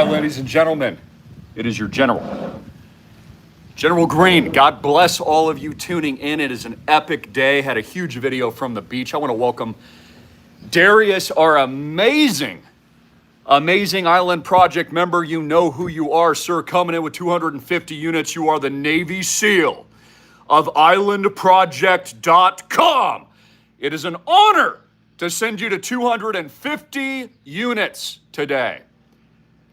right, ladies and gentlemen, it is your general. General Greene, God bless all of you tuning in. It is an epic day. Had a huge video from the beach. I want to welcome Darius, our amazing Island Project member. You know who you are, sir. Coming in with 250 units. You are the Navy SEAL of islandproject.com. It is an honor to send you to 250 units today.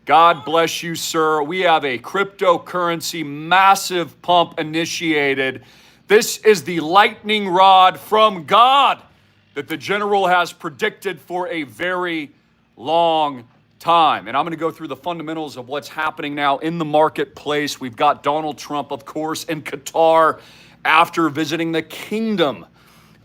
God bless you, sir. We have a cryptocurrency massive pump initiated. This is the lightning rod from God that the general has predicted for a very long time. And I'm going to go through the fundamentals of what's happening now in the marketplace. We've got Donald Trump, of course, in Qatar after visiting the kingdom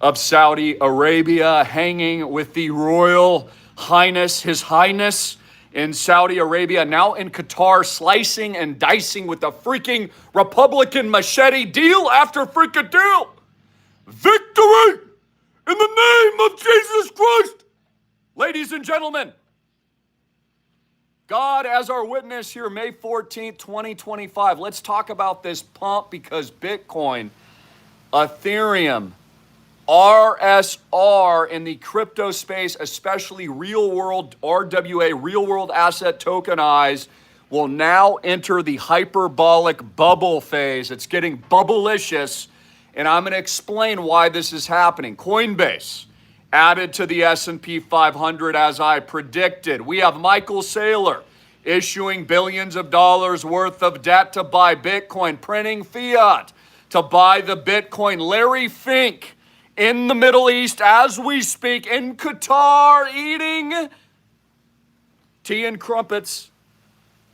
of Saudi Arabia, hanging with the Royal Highness, His Highness, in Saudi Arabia, now in Qatar, slicing and dicing with the freaking Republican machete, deal after freaking deal. Victory in the name of Jesus Christ. Ladies and gentlemen, God as our witness here, May 14th, 2025. Let's talk about this pump because Bitcoin, Ethereum, RSR in the crypto space, especially real world RWA, real world asset tokenized, will now enter the hyperbolic bubble phase. It's getting bubblicious, and I'm going to explain why this is happening. Coinbase added to the S&P 500 as I predicted. We have Michael Saylor issuing billions of dollars worth of debt to buy Bitcoin, printing fiat to buy the Bitcoin. Larry Fink in the Middle East as we speak, in Qatar, eating tea and crumpets.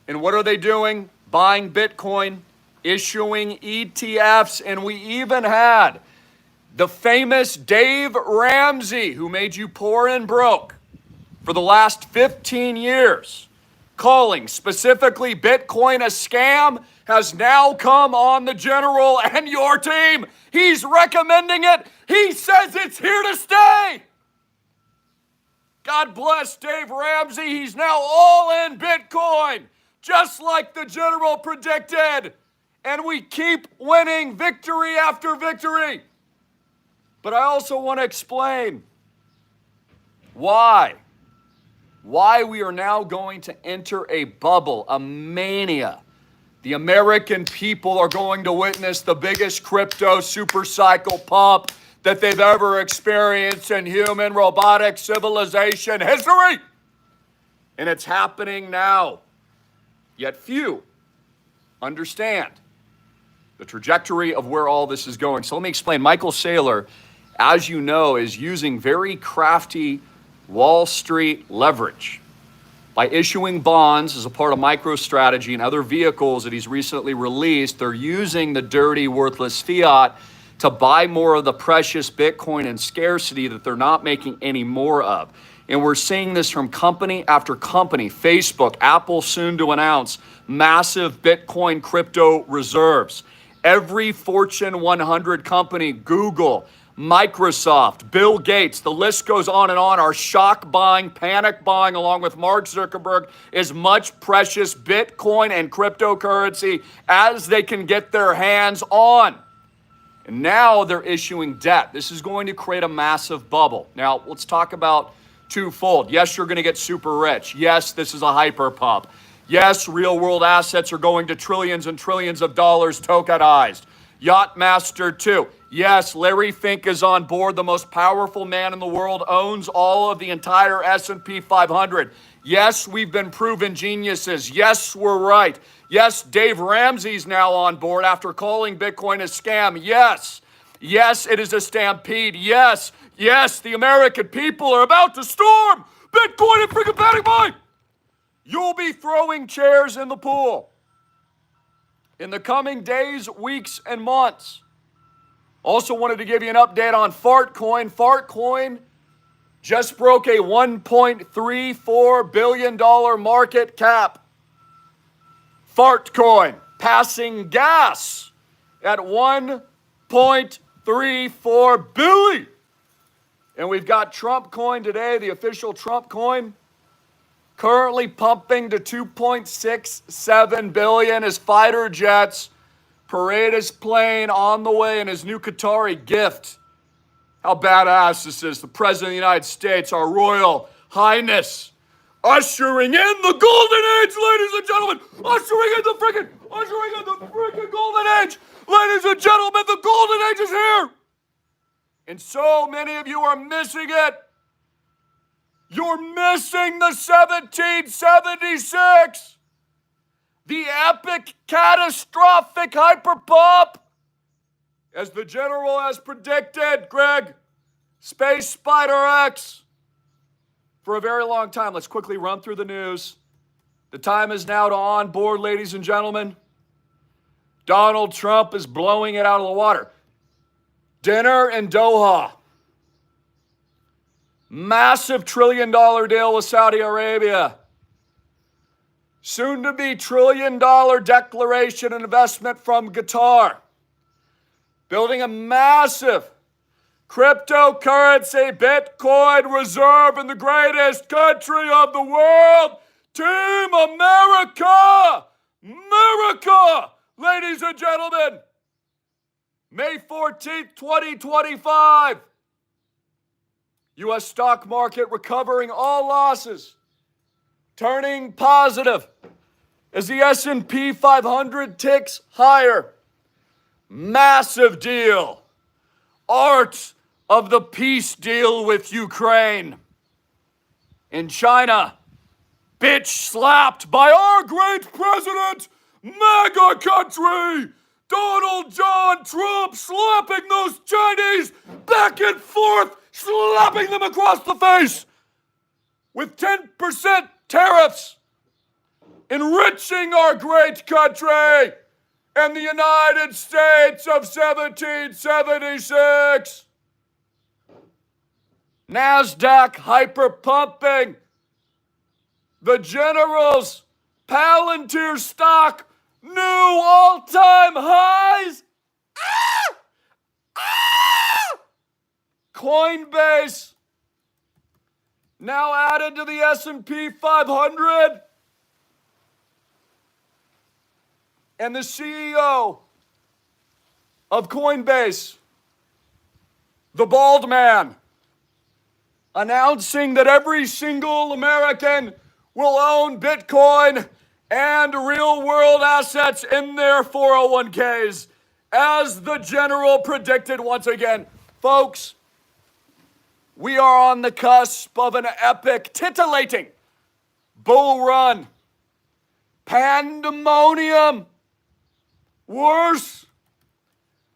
And what are they doing? Buying Bitcoin, issuing ETFs. And we even had the famous Dave Ramsey, who made you poor and broke for the last 15 years, calling specifically Bitcoin a scam, has now come on the general and your team. He's recommending it. He says it's here to stay. God bless Dave Ramsey. He's now all in Bitcoin, just like the general predicted. And we keep winning victory after victory. But I also want to explain why we are now going to enter a bubble, a mania. The American people are going to witness the biggest crypto super cycle pump that they've ever experienced in human robotic civilization history. And it's happening now. Yet few understand the trajectory of where all this is going. So let me explain. Michael Saylor, as you know, is using very crafty Wall Street leverage by issuing bonds as a part of MicroStrategy and other vehicles that he's recently released. They're using the dirty, worthless fiat to buy more of the precious Bitcoin in scarcity that they're not making any more of. And we're seeing this from company after company. Facebook, Apple soon to announce massive Bitcoin crypto reserves. Every Fortune 100 company, Google, Microsoft, Bill Gates, the list goes on and on, are shock buying, panic buying, along with Mark Zuckerberg, as much precious Bitcoin and cryptocurrency as they can get their hands on. And now they're issuing debt. This is going to create a massive bubble. Now, let's talk about twofold. Yes, you're going to get super rich. Yes, this is a hyper pump. Yes, real world assets are going to trillions and trillions of dollars tokenized. Yachtmaster 2. Yes, Larry Fink is on board. The most powerful man in the world, owns all of the entire S&P 500. Yes, we've been proven geniuses. Yes, we're right. Yes, Dave Ramsey's now on board after calling Bitcoin a scam. Yes, it is a stampede. Yes, the American people are about to storm Bitcoin and freaking panic buy. You'll be throwing chairs in the pool in the coming days, weeks, and months. Also wanted to give you an update on Fartcoin. Fartcoin just broke a $1.34 billion market cap. Fartcoin passing gas at $1.34 billion. And we've got Trump coin today, the official Trump coin, currently pumping to 2.67 billion. His fighter jets parade his plane on the way in his new Qatari gift. How badass this is. The President of the United States, our Royal Highness, ushering in the golden age, ladies and gentlemen. Ushering in the freaking golden age. Ladies and gentlemen, the golden age is here. And so many of you are missing it. You're missing the 1776. The epic, catastrophic hyperpump. As the general has predicted, Greg, Space Spider X. For a very long time, let's quickly run through the news. The time is now to on board, ladies and gentlemen. Donald Trump is blowing it out of the water. Dinner in Doha. Massive $1 trillion deal with Saudi Arabia. Soon to be $1 trillion declaration investment from Qatar. Building a massive cryptocurrency Bitcoin reserve in the greatest country of the world. Team America! America! Ladies and gentlemen, May 14th, 2025. U.S. stock market recovering all losses, turning positive as the S&P 500 ticks higher. Massive deal. Art of the peace deal with Ukraine. In China, bitch slapped by our great president, MAGA country, Donald John Trump, slapping those Chinese back and forth, slapping them across the face with 10% tariffs, enriching our great country and the United States of 1776. NASDAQ hyperpumping. The general's Palantir stock new all-time highs. Coinbase now added to the S&P 500. And the CEO of Coinbase, the bald man, announcing that every single American will own Bitcoin and real-world assets in their 401ks, as the general predicted once again. Folks, we are on the cusp of an epic, titillating bull run. Pandemonium. Worse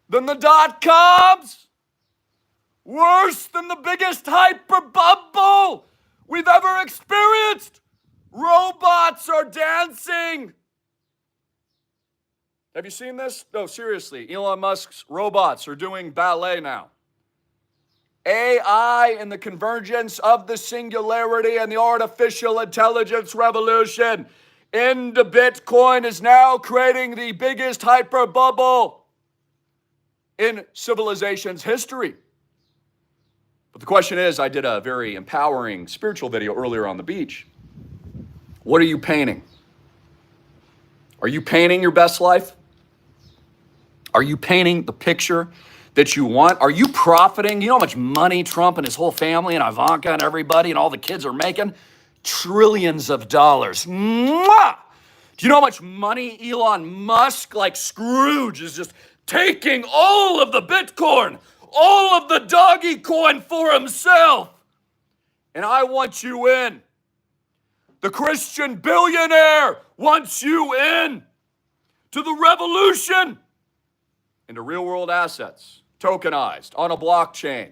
than the dot-coms. Worse than the biggest hyper bubble we've ever experienced. Robots are dancing. Have you seen this? No, seriously. Elon Musk's robots are doing ballet now. AI and the convergence of the singularity and the artificial intelligence revolution into Bitcoin is now creating the biggest hyper bubble in civilization's history. But the question is, I did a very empowering spiritual video earlier on the beach. What are you painting? Are you painting your best life? Are you painting the picture that you want? Are you profiting? You know how much money Trump and his whole family and Ivanka and everybody and all the kids are making? Trillions of dollars. Mwah! Do you know how much money Elon Musk, like Scrooge, is just taking all of the Bitcoin, all of the doggy coin for himself? And I want you in. The Christian billionaire wants you in to the revolution into real-world assets, tokenized, on a blockchain,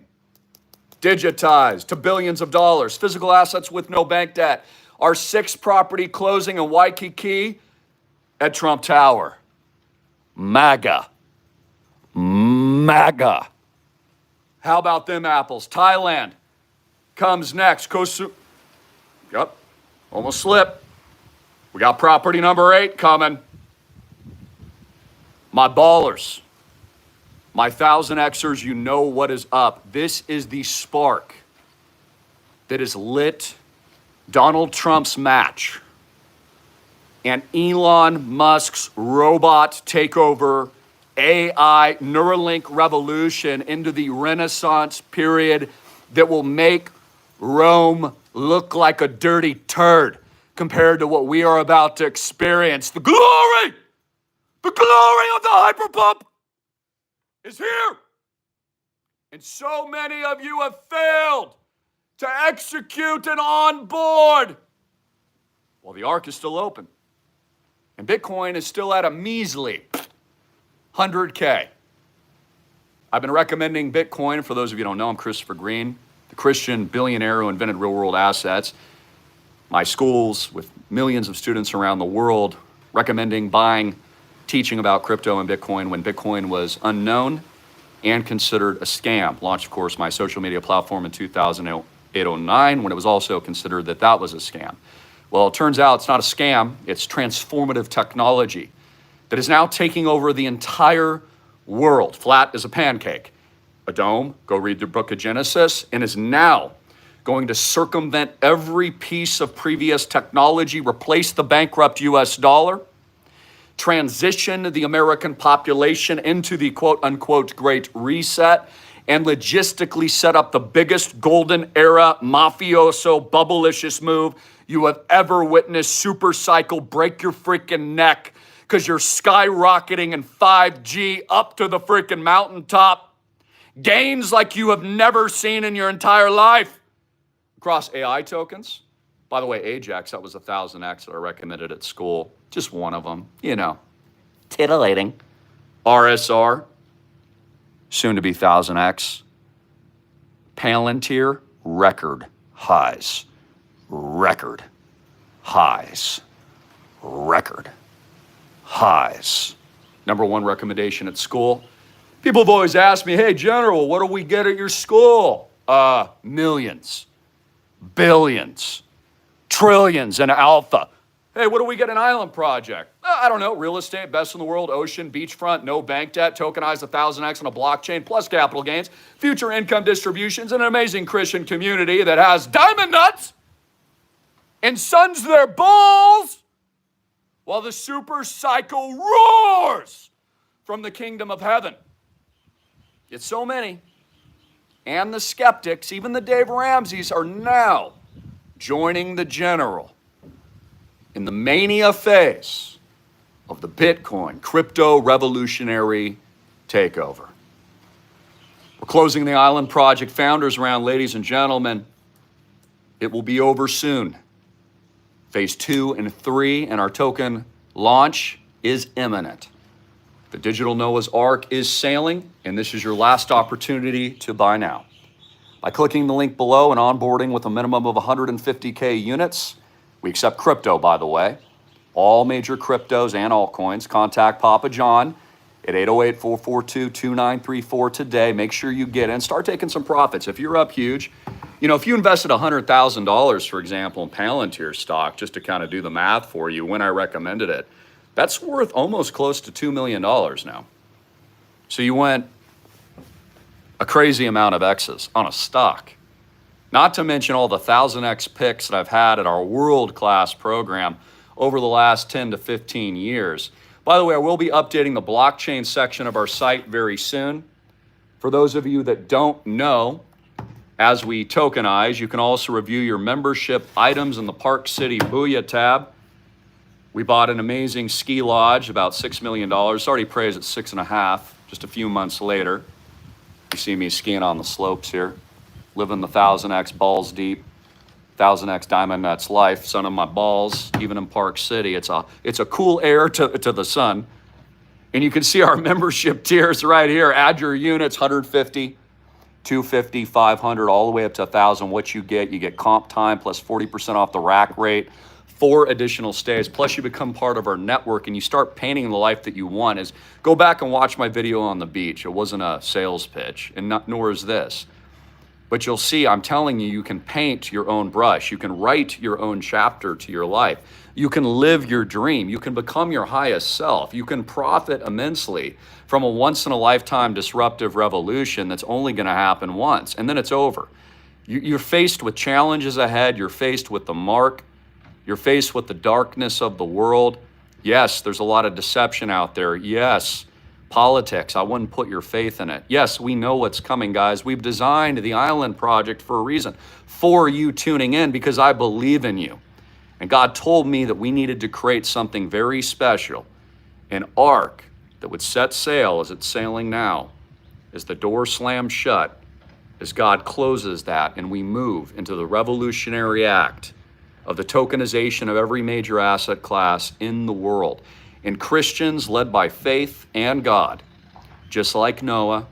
digitized to billions of dollars, physical assets with no bank debt. Our 6th property closing in Waikiki at Trump Tower. MAGA. MAGA. How about them apples? Thailand comes next. Yep, almost slipped. We got property number 8 coming. My ballers, my 1000Xers, you know what is up. This is the spark that has lit Donald Trump's match and Elon Musk's robot takeover, AI, Neuralink revolution into the Renaissance period that will make Rome look like a dirty turd compared to what we are about to experience. The glory of the hyperpump is here. And so many of you have failed to execute and onboard. Well, the ark is still open. And Bitcoin is still at a measly 100K. I've been recommending Bitcoin. For those of you who don't know, I'm Christopher Greene, the Christian billionaire who invented real-world assets. My schools with millions of students around the world recommending buying, teaching about crypto and Bitcoin when Bitcoin was unknown and considered a scam. Launched, of course, my social media platform in 2008-09 when it was also considered that that was a scam. Well, it turns out it's not a scam. It's transformative technology that is now taking over the entire world. Flat as a pancake. A dome, go read the book of Genesis, and is now going to circumvent every piece of previous technology, replace the bankrupt US dollar, transition the American population into the quote-unquote Great Reset, and logistically set up the biggest golden era mafioso bubblicious move you have ever witnessed. Super cycle, break your freaking neck because you're skyrocketing in 5G up to the freaking mountaintop. Gains like you have never seen in your entire life. Across AI tokens. By the way, Ajax, that was 1000X that I recommended at school. Just one of them, you know, titillating. RSR, soon to be 1000X. Palantir, record highs. Record highs. Record highs. Number one recommendation at school. People have always asked me, hey, General, what do we get at your school? Millions, billions, trillions in alpha. Hey, what do we get in Island Project? I don't know, real estate, best in the world, ocean, beachfront, no bank debt, tokenized 1000X on a blockchain, plus capital gains, future income distributions, and an amazing Christian community that has diamond nuts and suns their balls while the super cycle roars from the kingdom of heaven. It's so many. And the skeptics, even the Dave Ramseys, are now joining the general in the mania phase of the Bitcoin crypto revolutionary takeover. We're closing the Island Project Founders Round, ladies and gentlemen. It will be over soon. Phase 2 and 3 and our token launch is imminent. The digital Noah's Ark is sailing, and this is your last opportunity to buy now. By clicking the link below and onboarding with a minimum of 150K units, we accept crypto, by the way, all major cryptos and altcoins. Contact Papa John at 808-442-2934 today. Make sure you get in. Start taking some profits. If you're up huge, you know, if you invested $100,000, for example, in Palantir stock, just to kind of do the math for you when I recommended it, that's worth almost close to $2 million now. So you went a crazy amount of X's on a stock. Not to mention all the 1000X picks that I've had at our world-class program over the last 10 to 15 years. By the way, I will be updating the blockchain section of our site very soon. For those of you that don't know, as we tokenize, you can also review your membership items in the Park City Booyah tab. We bought an amazing ski lodge, about $6 million. It's already priced at 6.5, just a few months later. You see me skiing on the slopes here, living the 1000X balls deep, 1000X diamond nuts life, sun on my balls, even in Park City. It's a cool air to the sun. And you can see our membership tiers right here. Add your units, 150, 250, 500, all the way up to 1,000. What you get comp time plus 40% off the rack rate. 4 additional stays, plus you become part of our network and you start painting the life that you want. Is go back and watch my video on the beach. It wasn't a sales pitch, and nor is this. But you'll see, I'm telling you, you can paint your own brush. You can write your own chapter to your life. You can live your dream. You can become your highest self. You can profit immensely from a once-in-a-lifetime disruptive revolution that's only going to happen once, and then it's over. You're faced with challenges ahead. You're faced with the mark. You're faced with the darkness of the world. Yes, there's a lot of deception out there. Yes, politics. I wouldn't put your faith in it. Yes, we know what's coming, guys. We've designed the Island Project for a reason, for you tuning in, because I believe in you. And God told me that we needed to create something very special, an ark that would set sail as it's sailing now, as the door slams shut, as God closes that and we move into the revolutionary act of the tokenization of every major asset class in the world. And Christians led by faith and God, just like Noah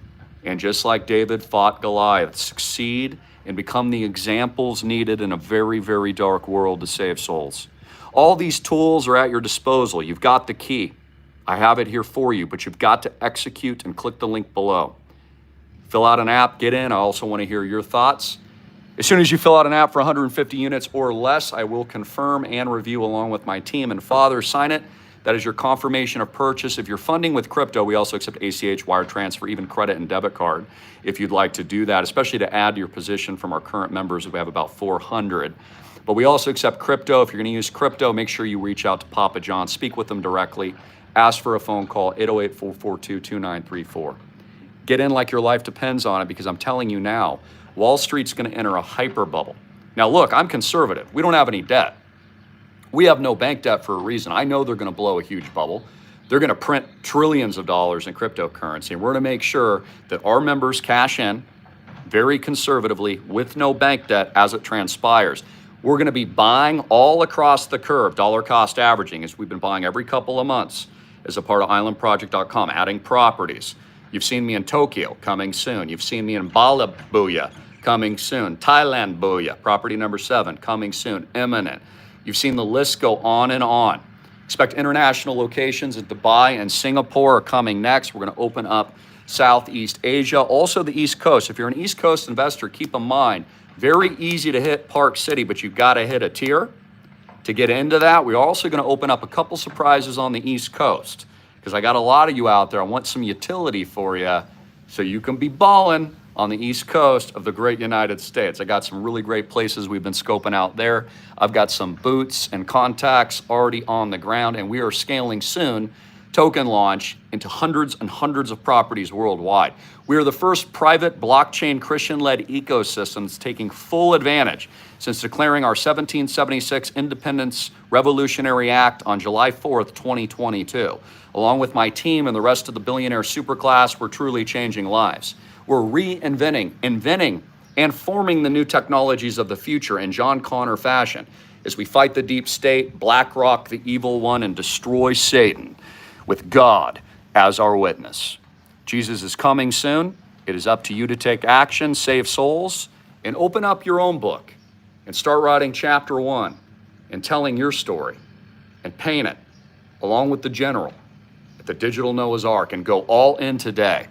and just like David fought Goliath, succeed and become the examples needed in a very, very dark world to save souls. All these tools are at your disposal. You've got the key. I have it here for you, but you've got to execute and click the link below. Fill out an app, get in. I also want to hear your thoughts. As soon as you fill out an app for 150 units or less, I will confirm and review along with my team and father. Sign it. That is your confirmation of purchase. If you're funding with crypto, we also accept ACH, wire transfer, even credit and debit card if you'd like to do that, especially to add to your position from our current members. We have about 400. But we also accept crypto. If you're going to use crypto, make sure you reach out to Papa John. Speak with them directly. Ask for a phone call, 808-442-2934. Get in like your life depends on it, because I'm telling you now, Wall Street's going to enter a hyper bubble. Now, look, I'm conservative. We don't have any debt. We have no bank debt for a reason. I know they're going to blow a huge bubble. They're going to print trillions of dollars in cryptocurrency. And we're going to make sure that our members cash in very conservatively with no bank debt as it transpires. We're going to be buying all across the curve, dollar cost averaging, as we've been buying every couple of months as a part of islandproject.com, adding properties. You've seen me in Tokyo, coming soon. You've seen me in Bali Booyah, coming soon. Thailand Booyah, property number 7, coming soon, imminent. You've seen the list go on and on. Expect international locations in Dubai and Singapore are coming next. We're going to open up Southeast Asia, also the East Coast. If you're an East Coast investor, keep in mind, very easy to hit Park City, but you've got to hit a tier to get into that. We're also going to open up a couple surprises on the East Coast, because I got a lot of you out there. I want some utility for you so you can be balling on the East Coast of the great United States. I got some really great places we've been scoping out there. I've got some boots and contacts already on the ground, and we are scaling soon token launch into hundreds and hundreds of properties worldwide. We are the first private blockchain Christian-led ecosystem that's taking full advantage since declaring our 1776 Independence Revolutionary Act on July 4th, 2022. Along with my team and the rest of the billionaire superclass, we're truly changing lives. We're reinventing, inventing, and forming the new technologies of the future in John Connor fashion as we fight the deep state, BlackRock, the evil one, and destroy Satan with God as our witness. Jesus is coming soon. It is up to you to take action, save souls, and open up your own book and start writing chapter 1 and telling your story and paint it along with the general at the digital Noah's Ark and go all in today.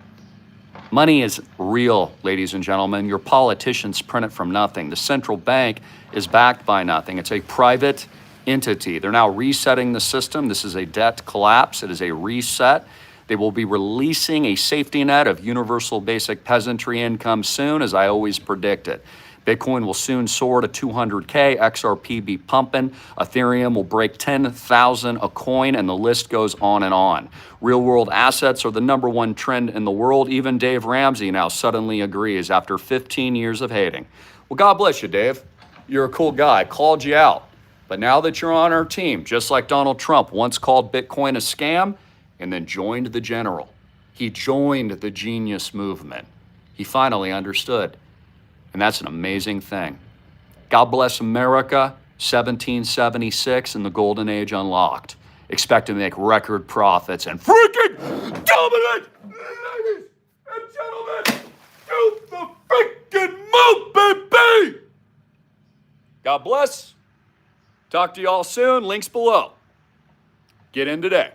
Money is real, ladies and gentlemen. Your politicians print it from nothing. The central bank is backed by nothing. It's a private entity. They're now resetting the system. This is a debt collapse. It is a reset. They will be releasing a safety net of universal basic peasantry income soon, as I always predicted. Bitcoin will soon soar to 200K, XRP be pumping, Ethereum will break 10,000 a coin, and the list goes on and on. Real world assets are the #1 trend in the world. Even Dave Ramsey now suddenly agrees after 15 years of hating. Well, God bless you, Dave. You're a cool guy. Called you out. But now that you're on our team, just like Donald Trump once called Bitcoin a scam and then joined the general. He joined the genius movement. He finally understood. And that's an amazing thing. God bless America, 1776, and the golden age unlocked. Expect to make record profits and freaking dominate, ladies and gentlemen, do the freaking move, baby! God bless. Talk to y'all soon. Links below. Get in today.